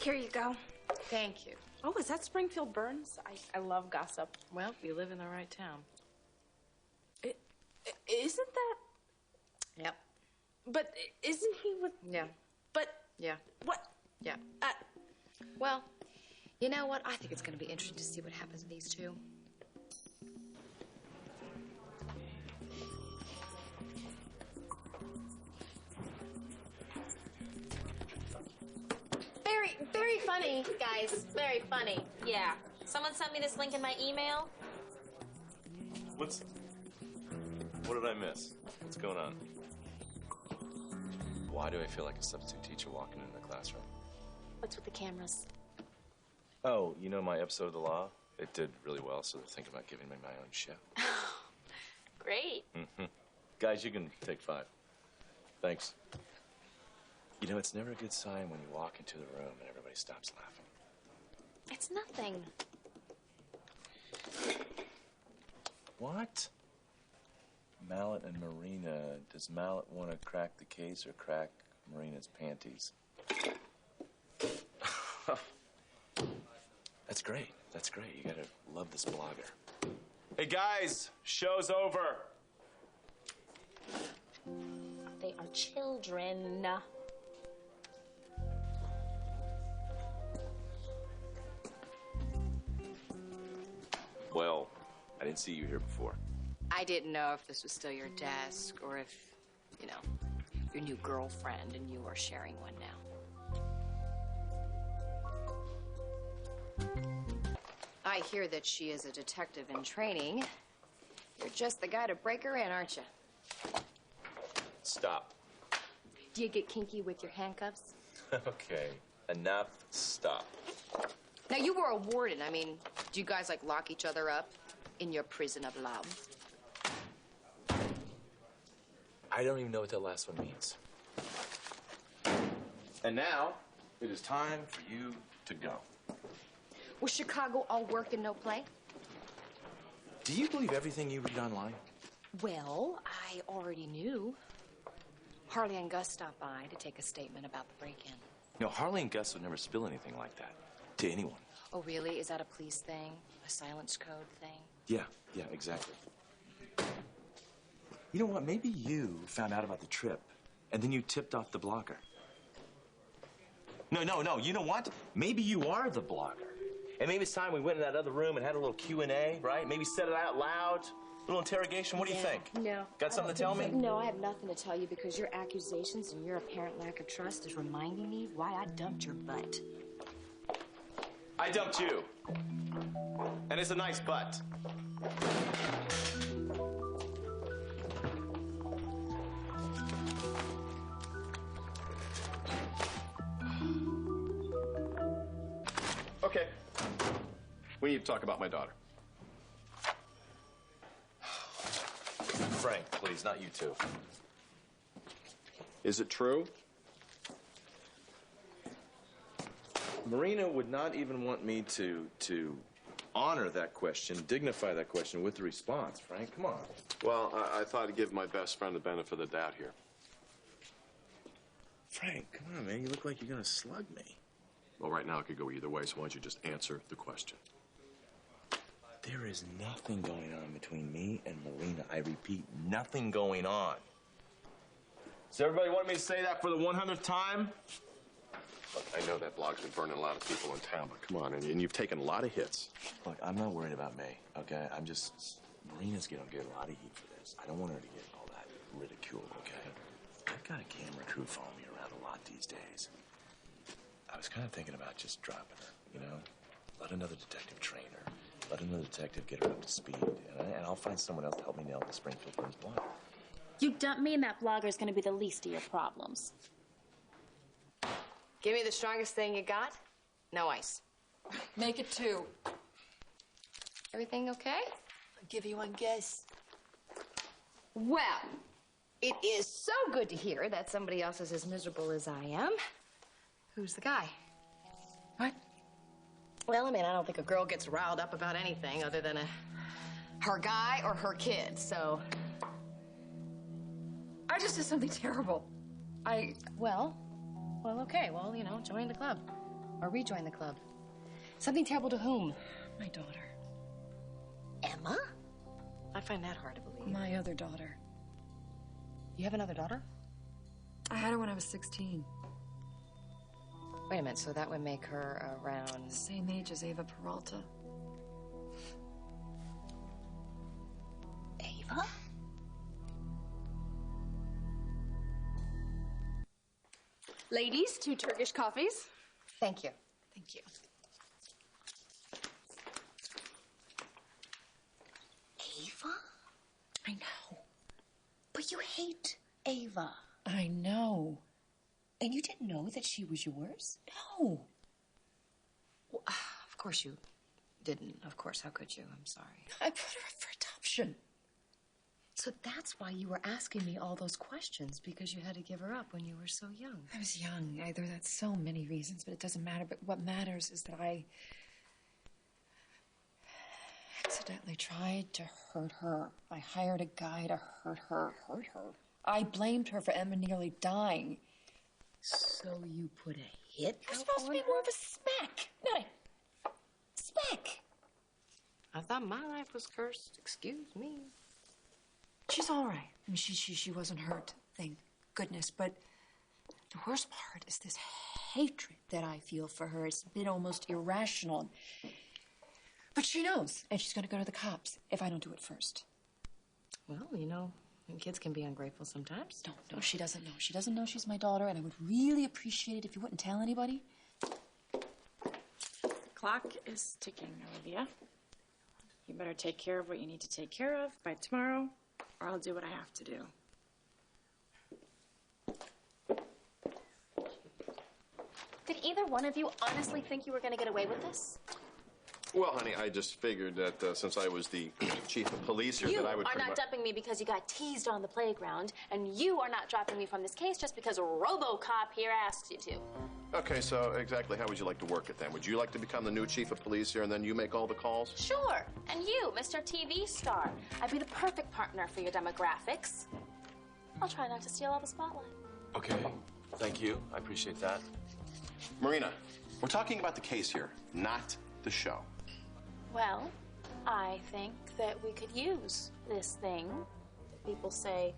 Here you go. Thank you. Oh, is that Springfield Burns? I love gossip. Well, you live in the right town. Isn't that? Yep. But isn't he with? Yeah. But. Yeah. What? Yeah. Well, you know what? I think it's going to be interesting to see what happens to these two. Very funny, guys. Very funny. Yeah. Someone sent me this link in my email. What did I miss? What's going on? Why do I feel like a substitute teacher walking into the classroom? What's with the cameras? Oh, you know my episode of The Law? It did really well, so they're thinking about giving me my own show. Great. Mm-hmm. Guys, you can take 5. Thanks. You know, it's never a good sign when you walk into the room and everybody stops laughing. It's nothing. What? Mallet and Marina. Does Mallet want to crack the case or crack Marina's panties? That's great. That's great. You gotta love this blogger. Hey, guys, show's over. They are children. Well, I didn't see you here before. I didn't know if this was still your desk or if, you know, your new girlfriend and you are sharing one now. I hear that she is a detective in training. You're just the guy to break her in, aren't you? Stop. Do you get kinky with your handcuffs? Okay, enough. Stop. Now, you were a warden. I mean, do you guys, like, lock each other up in your prison of love? I don't even know what that last one means. And now, it is time for you to go. Was Chicago all work and no play? Do you believe everything you read online? Well, I already knew. Harley and Gus stopped by to take a statement about the break-in. No, Harley and Gus would never spill anything like that to anyone. Oh, really? Is that a police thing? A silence code thing? Yeah, exactly. You know what? Maybe you found out about the trip, and then you tipped off the blogger. No. You know what? Maybe you are the blogger. And maybe it's time we went in that other room and had a little Q&A, right? Maybe said it out loud. A little interrogation. What do you think? No. Got something to tell me? No, I have nothing to tell you because your accusations and your apparent lack of trust is reminding me of why I dumped your butt. I dumped you. And it's a nice butt. Okay. We need to talk about my daughter. Frank, please, not you two. Is it true? Marina would not even want me to honor that question, dignify that question with the response, Frank. Come on. Well, I thought I'd give my best friend the benefit of the doubt here. Frank, come on, man. You look like you're gonna slug me. Well, right now it could go either way, so why don't you just answer the question? There is nothing going on between me and Marina. I repeat, nothing going on. Does everybody want me to say that for the 100th time? Look, I know that blog's been burning a lot of people in town, but come on, and you've taken a lot of hits. Look, I'm not worried about me, okay? Marina's gonna get a lot of heat for this. I don't want her to get all that ridicule, okay? I've got a camera crew following me around a lot these days. I was kind of thinking about just dropping her, you know? Let another detective train her. Let another detective get her up to speed. And I'll find someone else to help me nail the Springfield Burns blog. You dump me and that blogger is going to be the least of your problems. Give me the strongest thing you got. No ice. Make it 2. Everything okay? I'll give you one guess. Well, it is so good to hear that somebody else is as miserable as I am. Who's the guy? What? Well, I mean, I don't think a girl gets riled up about anything other than her guy or her kid, so... I just did something terrible. Well, okay. Well, you know, join the club. Or rejoin the club. Something terrible to whom? My daughter. Emma? I find that hard to believe. My other daughter. You have another daughter? I had her when I was 16. Wait a minute, so that would make her around... Same age as Ava Peralta. Ava? Ladies, 2 Turkish coffees. Thank you. Thank you. Ava? I know. But you hate Ava. I know. And you didn't know that she was yours? No. Well, of course you didn't. Of course, how could you? I'm sorry. I put her up for adoption. So that's why you were asking me all those questions, because you had to give her up when you were so young. I was young. That's so many reasons, but it doesn't matter. But what matters is that I accidentally tried to hurt her. I hired a guy to hurt her. I blamed her for Emma nearly dying. So you put a hit It was out supposed to on be her? more of a smack, not a smack. I thought my life was cursed. Excuse me. She's all right. I mean, she wasn't hurt, thank goodness. But the worst part is this hatred that I feel for her. It's been almost irrational. But she knows, and she's going to go to the cops if I don't do it first. Well, kids can be ungrateful sometimes. No, she doesn't know. She doesn't know she's my daughter, and I would really appreciate it if you wouldn't tell anybody. The clock is ticking, Olivia. You better take care of what you need to take care of by tomorrow, or I'll do what I have to do. Did either one of you honestly think you were going to get away with this? Well, honey, I just figured that since I was the chief of police here, You that I would... are not dumping me because you got teased on the playground, and you are not dropping me from this case just because a RoboCop here asked you to. Okay, so exactly how would you like to work it then? Would you like to become the new chief of police here and then you make all the calls? Sure. And you, Mr. TV star. I'd be the perfect partner for your demographics. I'll try not to steal all the spotlight. Okay, thank you. I appreciate that. Marina, we're talking about the case here, not the show. Well, I think that we could use this thing that people say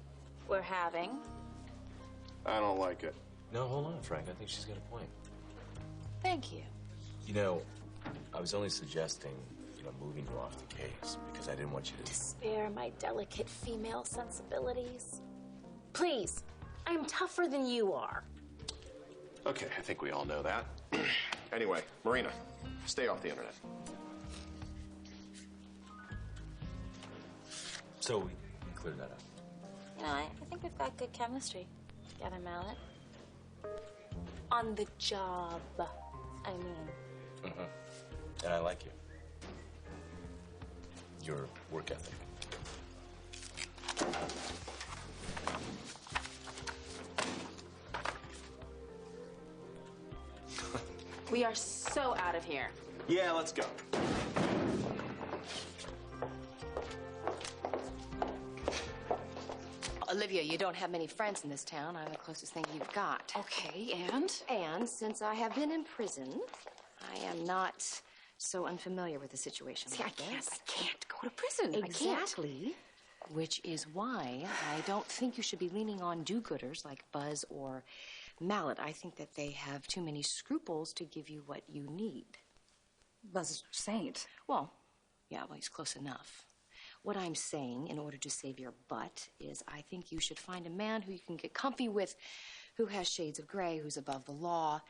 we're having. I don't like it. No, hold on, Frank. I think she's got a point. Thank you. You know, I was only suggesting, moving you off the case because I didn't want you to... Spare my delicate female sensibilities. Please, I'm tougher than you are. Okay, I think we all know that. Anyway, Marina, stay off the internet. So we cleared that up. I think we've got good chemistry together, Mallet. On the job, I mean. Mm-hmm. And I like you. Your work ethic. We are so out of here. Yeah, let's go. Olivia, you don't have many friends in this town. I'm the closest thing you've got. Okay, and? And since I have been in prison, I am not so unfamiliar with the situation. See, I can't go to prison. Exactly. Which is why I don't think you should be leaning on do-gooders like Buzz or Mallet. I think that they have too many scruples to give you what you need. Buzz is a saint. Well, he's close enough. What I'm saying, in order to save your butt, is I think you should find a man who you can get comfy with, who has shades of gray, who's above the law,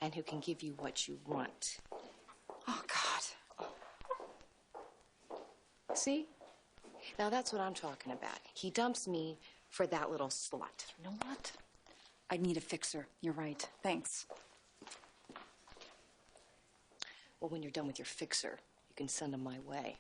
and who can give you what you want. Oh, God. See? Now, that's what I'm talking about. He dumps me for that little slut. You know what? I need a fixer. You're right. Thanks. Well, when you're done with your fixer, you can send him my way.